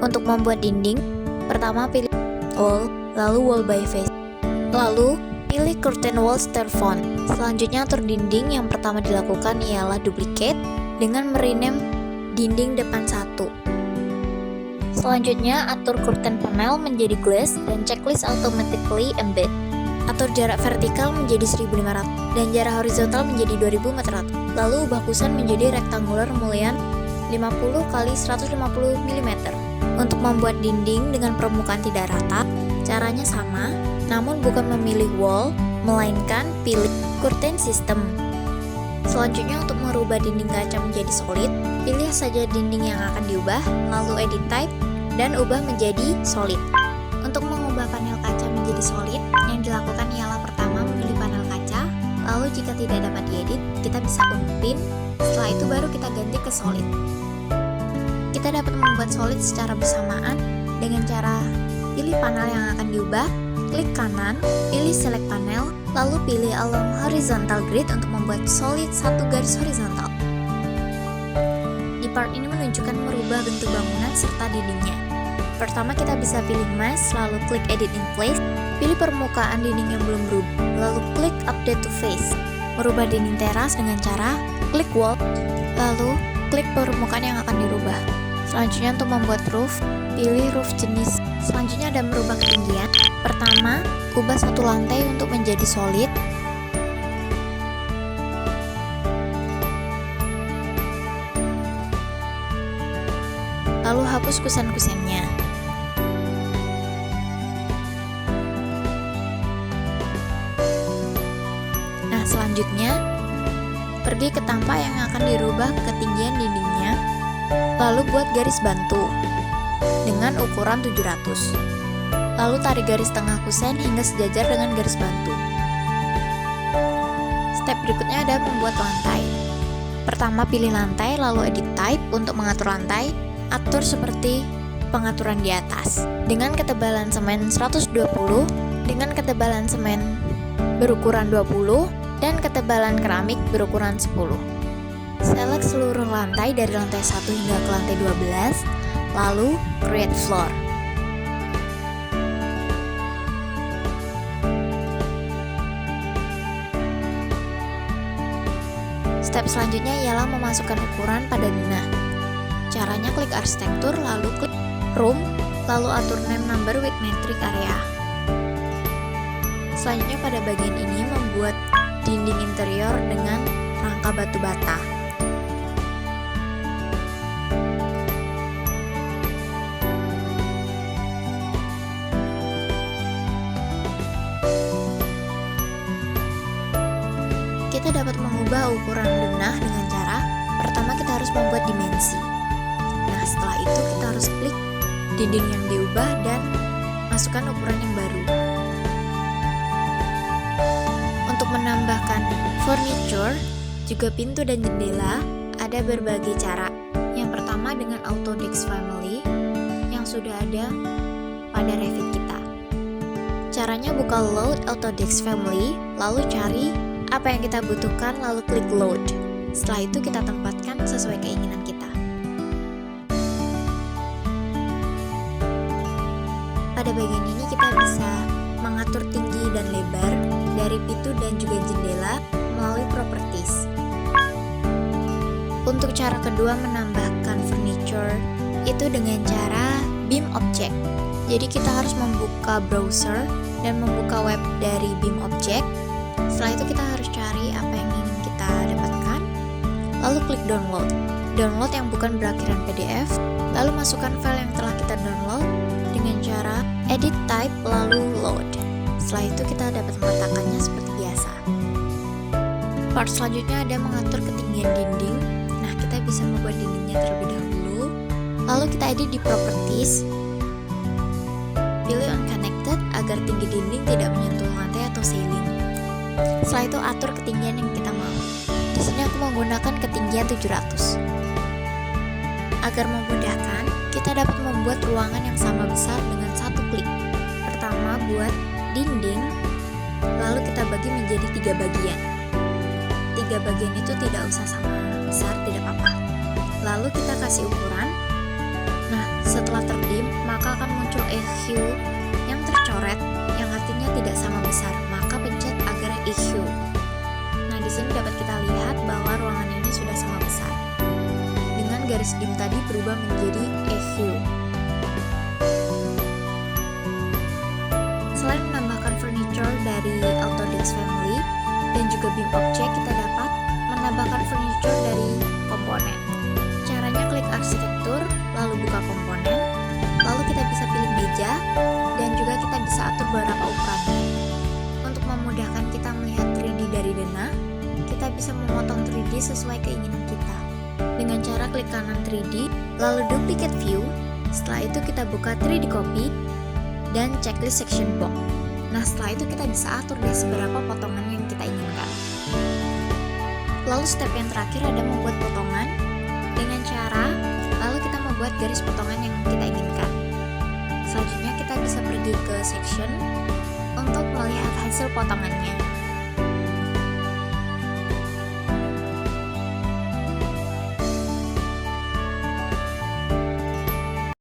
Untuk membuat dinding, pertama pilih wall, lalu wall by face. Lalu, pilih curtain wall stair font. Selanjutnya atur dinding. Yang pertama dilakukan ialah duplicate dengan merename dinding depan 1. Selanjutnya, atur curtain panel menjadi glass dan checklist automatically embed. Atur jarak vertikal menjadi 1500 dan jarak horizontal menjadi 2400. Lalu ubah kusen menjadi rektangular mulian 50 x 150 mm. Untuk membuat dinding dengan permukaan tidak rata, caranya sama, namun bukan memilih wall, melainkan pilih curtain system. Selanjutnya, untuk merubah dinding kaca menjadi solid, pilih saja dinding yang akan diubah, lalu edit type, dan ubah menjadi solid. Untuk mengubah panel kaca menjadi solid, yang dilakukan ialah pertama memilih panel kaca, lalu jika tidak dapat diedit, kita bisa unpin, setelah itu baru kita ganti ke solid. Kita dapat membuat solid secara bersamaan dengan cara pilih panel yang akan diubah, klik kanan, pilih select panel, lalu pilih along horizontal grid untuk membuat solid satu garis horizontal. Di part ini menunjukkan merubah bentuk bangunan serta dindingnya. Pertama kita bisa pilih mask, lalu klik edit in place, pilih permukaan dinding yang belum berubah, lalu klik update to face. Merubah dinding teras dengan cara klik wall, lalu klik permukaan yang akan dirubah. Selanjutnya untuk membuat roof, pilih roof jenis. Selanjutnya ada merubah ketinggian. Pertama, ubah satu lantai untuk menjadi solid. Lalu hapus kusen-kusennya. Nah, selanjutnya pergi ke tampah yang akan dirubah ketinggian dindingnya. Lalu buat garis bantu dengan ukuran 700. Lalu tarik garis tengah kusen hingga sejajar dengan garis bantu. Step berikutnya ada membuat lantai. Pertama pilih lantai, lalu edit type untuk mengatur lantai. Atur seperti pengaturan di atas. Dengan ketebalan semen 120, dengan ketebalan semen berukuran 20, dan ketebalan keramik berukuran 10. Select seluruh lantai dari lantai 1 hingga ke lantai 12, lalu create floor. Step selanjutnya ialah memasukkan ukuran pada denah. Caranya klik arsitektur, lalu klik room, lalu atur name number with metric area. Selanjutnya pada bagian ini membuat dinding interior dengan rangka batu bata. Kita dapat mengubah ukuran denah dengan cara pertama kita harus membuat dimensi. Nah, setelah itu kita harus klik dinding yang diubah dan masukkan ukuran yang baru. Untuk menambahkan furniture, juga pintu dan jendela, ada berbagai cara. Yang pertama dengan Autodesk Family yang sudah ada pada Revit kita. Caranya buka load Autodesk Family, lalu cari apa yang kita butuhkan, lalu klik load. Setelah itu kita tempatkan sesuai keinginan kita. Pada bagian ini kita bisa mengatur tinggi dan lebar dari pintu dan juga jendela melalui properties. Untuk cara kedua menambahkan furniture itu dengan cara beam object. Jadi kita harus membuka browser dan membuka web dari beam object. Setelah itu kita harus cari apa yang ingin kita dapatkan, lalu klik download. Download yang bukan berakhiran PDF, lalu masukkan file yang telah kita download dengan cara edit type lalu load. Setelah itu kita dapat meletakkannya seperti biasa. Part selanjutnya ada mengatur ketinggian dinding. Nah, kita bisa membuat dindingnya terlebih dahulu. Lalu kita edit di properties. Pilih unconnected agar tinggi dinding tidak menyentuh lantai atau ceiling. Setelah itu atur ketinggian yang kita mau. Di sini aku menggunakan ketinggian 700. Agar memudahkan, kita dapat membuat ruangan yang sama besar dengan satu klik. Pertama buat dinding, lalu kita bagi menjadi 3 bagian. 3 bagian itu tidak usah sama besar, tidak apa-apa. Lalu kita kasih ukuran. Nah, setelah terdim, maka akan muncul a hue yang tercoret yang artinya tidak sama besar, maka pencet agar a hue. Nah, di sini dapat kita lihat bahwa ruangan ini sudah sama besar. Dengan garis dim tadi berubah menjadi a hue. Selain menambahkan furniture dari Autodesk Family dan juga BIM Object, kita dapat menambahkan furniture dari komponen. Caranya klik arsitektur, lalu buka komponen, lalu kita bisa pilih meja, dan juga kita bisa atur beberapa ukurannya. Untuk memudahkan kita melihat 3D dari denah, kita bisa memotong 3D sesuai keinginan kita. Dengan cara klik kanan 3D, lalu duplicate view, setelah itu kita buka 3D copy, dan checklist section box. Nah, setelah itu kita bisa atur deh seberapa potongan yang kita inginkan. Lalu step yang terakhir ada membuat potongan dengan cara lalu kita membuat garis potongan yang kita inginkan. Selanjutnya kita bisa pergi ke section untuk melihat hasil potongannya.